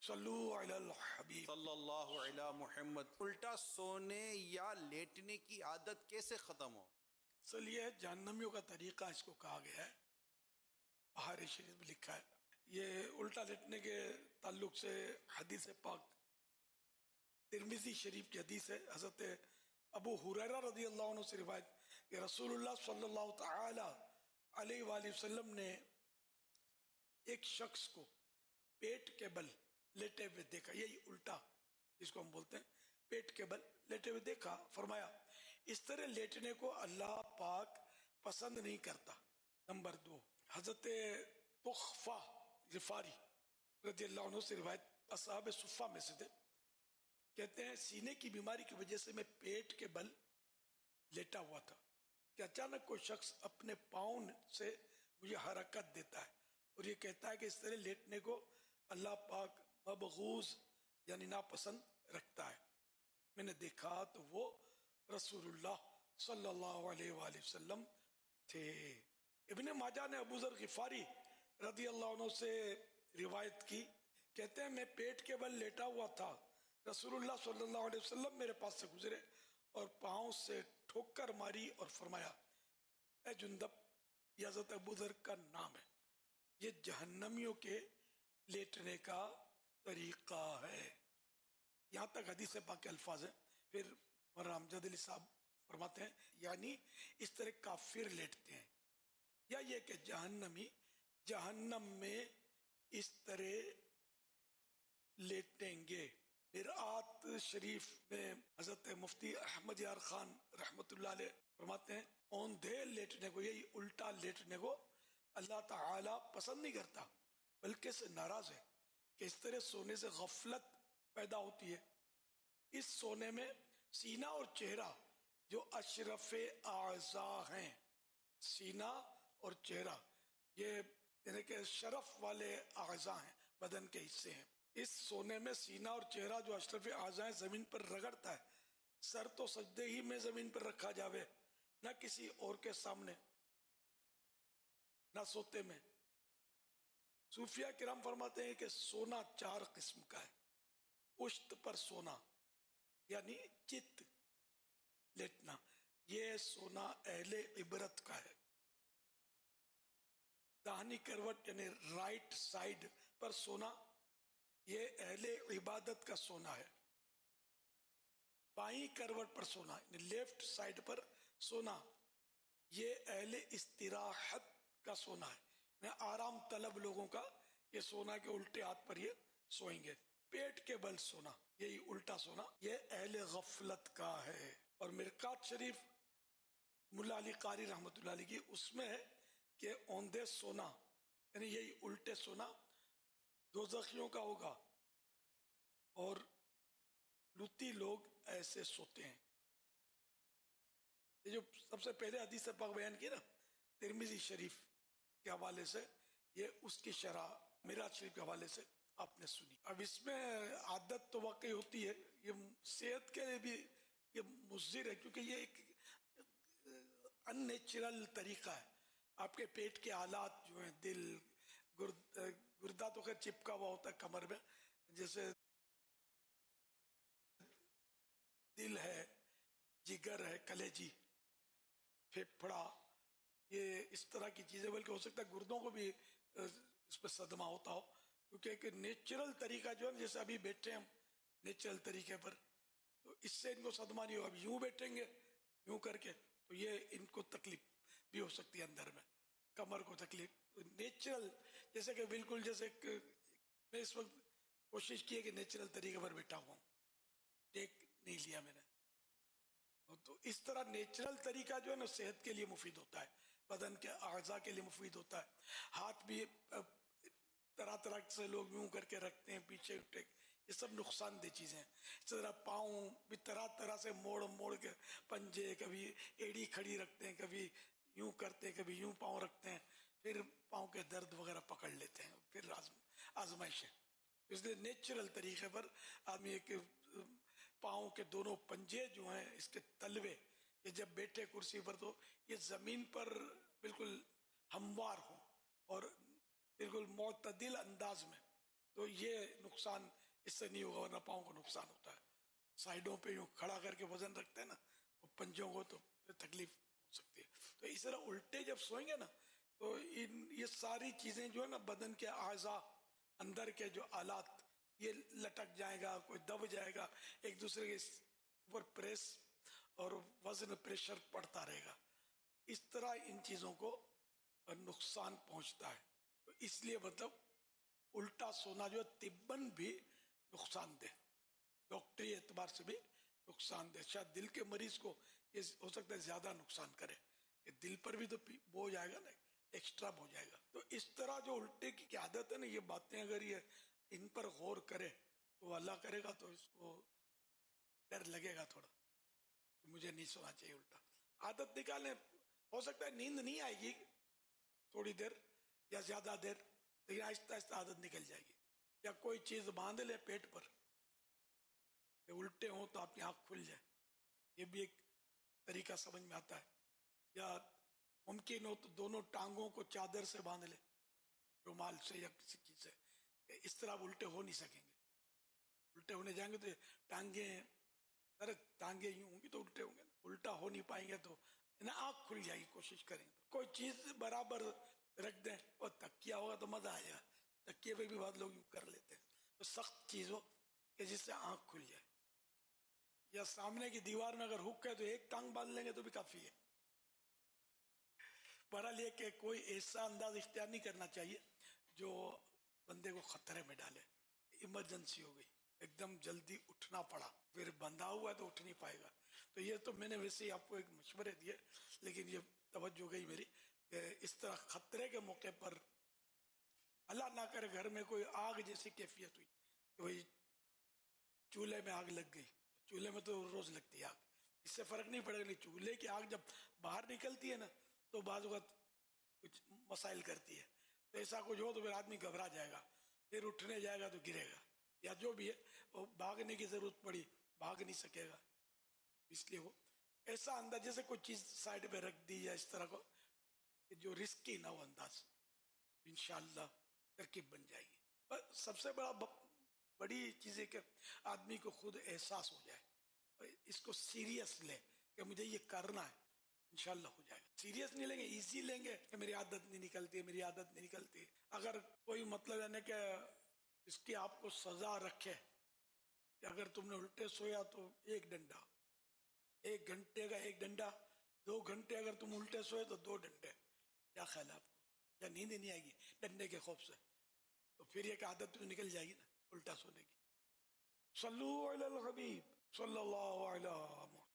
صلو علی الحبیب صلی اللہ علی محمد۔ الٹا سونے یا لیٹنے کی عادت کیسے ختم ہو؟ چلیے، جہنمیوں کا طریقہ اس کو کہا گیا ہے، بہار شریف میں لکھا ہے۔ یہ الٹا لیٹنے کے تعلق سے حدیث پاک ترمذی شریف کی حدیث ہے، حضرت ابو ہریرہ رضی اللہ عنہ سے روایت کہ رسول اللہ صلی اللہ تعالی علیہ وآلہ وسلم نے ایک شخص کو پیٹ کے بل لیٹے ہوئے دیکھا، یہی الٹا جس کو ہم بولتے ہیں، پیٹ کے بل لیٹے ہوئے دیکھا، فرمایا اس طرح لیٹنے کو اللہ پاک پسند نہیں کرتا۔ نمبر 2، حضرت طخفہ غفاری رضی اللہ عنہ سے روایت، اصحاب صفہ میں سے تھے، کہتے ہیں سینے کی بیماری کی وجہ سے میں پیٹ کے بل لیٹا ہوا تھا کہ اچانک کوئی شخص اپنے پاؤں سے مجھے حرکت دیتا ہے اور یہ کہتا ہے کہ اس طرح لیٹنے کو اللہ پاک مبغوض یعنی ناپسند رکھتا ہے۔ میں نے دیکھا تو وہ رسول اللہ صلی اللہ علیہ وآلہ وسلم تھے۔ ابن ماجہ نے ابو ذر غفاری رضی اللہ عنہ سے روایت کی، کہتے ہیں میں پیٹ کے بل لیٹا ہوا تھا، رسول اللہ صلی اللہ علیہ وسلم میرے پاس سے گزرے اور پاؤں سے ٹھوکر ماری اور فرمایا اے جندب، یہ حضرت ابو ذر کا نام ہے، یہ جہنمیوں کے لیٹنے کا طریقہ ہے۔ یہاں تک حدیث پاک کے الفاظ ہیں۔ پھر مولانا امجد علی صاحب فرماتے ہیں یعنی اس طرح کافر لیٹتے ہیں، یا یہ کہ جہنمی جہنم میں اس طرح لیٹیں گے۔ مرآت شریف میں حضرت مفتی احمد یار خان رحمت اللہ علیہ فرماتے ہیں اوندھے لیٹنے کو، یہی الٹا لیٹنے کو اللہ تعالی پسند نہیں کرتا بلکہ سے ناراض ہے کہ اس طرح سونے سے غفلت پیدا ہوتی ہے۔ اس سونے میں سینہ اور چہرہ جو اشرف اعضاء ہیں، سینہ اور چہرہ یہ یعنی کہ شرف والے اعضاء ہیں، بدن کے حصے ہیں۔ اس سونے میں سینہ اور چہرہ جو اشرف اعضاء ہیں زمین پر رگڑتا ہے، سر تو سجدے ہی میں زمین پر رکھا جاوے، نہ کسی اور کے سامنے، نہ سوتے میں۔ صوفیہ کرام فرماتے ہیں کہ سونا 4 قسم کا ہے۔ پشت پر سونا یعنی چت لیٹنا، یہ سونا اہل عبرت کا ہے۔ داہنی کروٹ یعنی رائٹ سائڈ پر سونا، یہ اہل عبادت کا سونا ہے۔ بائیں کروٹ پر سونا یعنی لیفٹ سائڈ پر سونا، یہ اہل استراحت کا سونا ہے، یعنی آرام طلب لوگوں کا یہ سونا کے الٹے ہاتھ پر یہ سوئیں گے۔ پیٹ کے بل سونا یہی الٹا سونا، یہ اہل غفلت کا ہے۔ اور مرقات شریف ملا علی قاری رحمت اللہ علیہ کی، اس میں ہے کہ اوندھے سونا یعنی یہی الٹے سونا دوزخیوں کا ہوگا اور لوتی لوگ ایسے سوتے ہیں۔ یہ جو سب سے پہلے حدیث پاک بیان کی نا ترمذی شریف کے حوالے سے، یہ اس کی شرح معراج شریف کے حوالے سے آپ نے سنی۔ اب اس میں عادت تو واقعی ہوتی ہے، یہ صحت کے لیے بھی یہ مضر ہے کیونکہ یہ ایک ان نیچرل طریقہ ہے۔ آپ کے پیٹ کے حالات جو ہیں، دل گردہ تو خیر چپکا ہوا ہوتا ہے کمر میں، جیسے دل ہے، جگر ہے، کلیجی، پھیپھڑا، یہ اس طرح کی چیزیں، بلکہ ہو سکتا ہے گردوں کو بھی اس پہ صدمہ ہوتا ہو، کیونکہ ایک نیچرل طریقہ جو ہے جیسے ابھی بیٹھے ہم نیچرل طریقے پر، تو اس سے ان کو صدمہ نہیں ہوگا۔ اب یوں بیٹھیں گے یوں کر کے تو یہ ان کو تکلیف بھی ہو سکتی ہے، اندر میں کمر کو تکلیف۔ نیچرل جیسے کہ بالکل جیسے میں اس وقت کوشش کی ہے کہ نیچرل طریقے پر بیٹھا ہوا ہوں، ٹیک نہیں لیا میں نے، تو اس طرح نیچرل طریقہ جو ہے نا صحت کے لیے مفید ہوتا ہے، بدن کے اعضاء کے لیے مفید ہوتا ہے۔ ہاتھ بھی طرح طرح سے لوگ یوں کر کے رکھتے ہیں پیچھے، یہ سب نقصان دہ چیزیں ہیں۔ اس طرح پاؤں بھی طرح طرح سے موڑ موڑ کے، پنجے کبھی ایڑی کھڑی رکھتے ہیں، کبھی یوں کرتے ہیں، کبھی یوں پاؤں رکھتے ہیں، پھر پاؤں کے درد وغیرہ پکڑ لیتے ہیں، پھر آزمائش ہے۔ اس لیے نیچرل طریقے پر آدمی ایک پاؤں کے دونوں پنجے جو ہیں اس کے تلوے، یہ جب بیٹھے کرسی پر تو یہ زمین پر بالکل ہموار ہوں اور بالکل معتدل انداز میں، تو یہ نقصان اس سے نہیں ہوگا ورنہ پاؤں کو نقصان ہوتا ہے. سائڈوں پہ یوں کھڑا کر کے وزن رکھتے ہیں نا وہ پنجوں کو تو پھر تکلیف ہو سکتی ہے. تو اس طرح الٹے جب سوئیں گے نا تو یہ ساری چیزیں جو ہے نا بدن کے اعضاء اندر کے جو آلات یہ لٹک جائے گا, کوئی دب جائے گا, ایک دوسرے کے اوپر پریس اور وزن پریشر پڑتا رہے گا. اس طرح ان چیزوں کو نقصان پہنچتا ہے. تو اس لیے مطلب الٹا سونا جو طباً بھی نقصان دہ, ڈاکٹری اعتبار سے بھی نقصان دہ. شاید دل کے مریض کو یہ ہو سکتا ہے زیادہ نقصان کرے کہ دل پر بھی تو بوجھ آئے گا نا, ایکسٹرا بوجھ آئے گا. تو اس طرح جو الٹے کی عادت ہے نا, یہ باتیں اگر یہ ان پر غور کرے تو اللہ کرے گا تو اس کو ڈر لگے گا تھوڑا, مجھے نہیں سونا چاہیے الٹا. عادت نکالنے, ہو سکتا ہے نیند نہیں آئے گی تھوڑی دیر یا زیادہ دیر, لیکن آہستہ آہستہ عادت نکل جائے گی. یا کوئی چیز باندھ لے پیٹ پر کہ الٹے ہوں تو آپ کی آنکھ کھل جائے, یہ بھی ایک طریقہ سمجھ میں آتا ہے. یا ممکن ہو تو دونوں ٹانگوں کو چادر سے باندھ لے, رومال سے یا کسی چیز سے. اس طرح آپ الٹے ہو نہیں سکیں گے. الٹے ہونے جائیں گے تو ٹانگیں ٹانگیں یوں ہوں گی تو الٹے ہوں گے نا, الٹا ہو نہیں پائیں گے تو نا آنکھ کھل جائے گی. کوشش کریں تو کوئی چیز برابر رکھ دیں, اور تکیہ ہوگا تو مزہ آئے گا. تکیے پہ بھی بہت لوگ یوں کر لیتے ہیں. تو سخت چیز ہو کہ جس سے آنکھ کھل جائے. یا سامنے کی دیوار میں اگر ہک ہے تو ایک ٹانگ باندھ لیں گے تو بھی کافی ہے. بہرحال یہ کہ کوئی ایسا انداز اختیار نہیں کرنا چاہیے جو بندے کو خطرے میں ڈالے. ایمرجنسی ہو گئی, ایک دم جلدی اٹھنا پڑا, پھر بندھا ہوا ہے تو اٹھ نہیں پائے گا. تو یہ تو میں نے ویسے ہی آپ کو ایک مشورے دیے, لیکن یہ توجہ گئی میری کہ اس طرح خطرے کے موقع پر اللہ نہ کرے گھر میں کوئی آگ جیسی کیفیت ہوئی کہ بھائی چولہے میں آگ لگ گئی. چولہے میں تو روز لگتی ہے آگ, اس سے فرق نہیں پڑے گا. نہیں, چولہے کی آگ جب باہر نکلتی ہے نا تو بعض اوقات کچھ مسائل کرتی ہے. تو ایسا کچھ ہو تو پھر آدمی گھبرا جائے گا, پھر اٹھنے جائے گا تو گرے گا, یا جو بھی ہے وہ بھاگنے کی ضرورت پڑی بھاگ نہیں سکے گا. اس لیے وہ ایسا انداز جیسے کوئی چیز سائڈ پہ رکھ دی یا اس طرح کو کہ جو رسکی نہ ہو انداز, انشاءاللہ ترکیب بن جائے گی. پر سب سے بڑی چیز ہے کہ آدمی کو خود احساس ہو جائے, اس کو سیریس لے کہ مجھے یہ کرنا ہے, انشاءاللہ ہو جائے گا. سیریس نہیں لیں گے, ایزی لیں گے کہ میری عادت نہیں نکلتی, میری عادت نہیں نکلتی. اگر کوئی مطلب ہے نا کہ اس کی آپ کو سزا رکھے کہ اگر تم نے الٹے سویا تو ایک ڈنڈا, 1 گھنٹے کا 1 ڈنڈا, 2 گھنٹے اگر تم الٹے سوئے تو 2 ڈنڈے, کیا خیال ہے آپ کو؟ یا نیند ہی نہیں آئے گی ڈنڈے کے خوف سے؟ تو پھر یہ کہ عادت تو نکل جائے گی نا الٹا سونے کی. صلو علی الحبیب صلی اللہ علیہ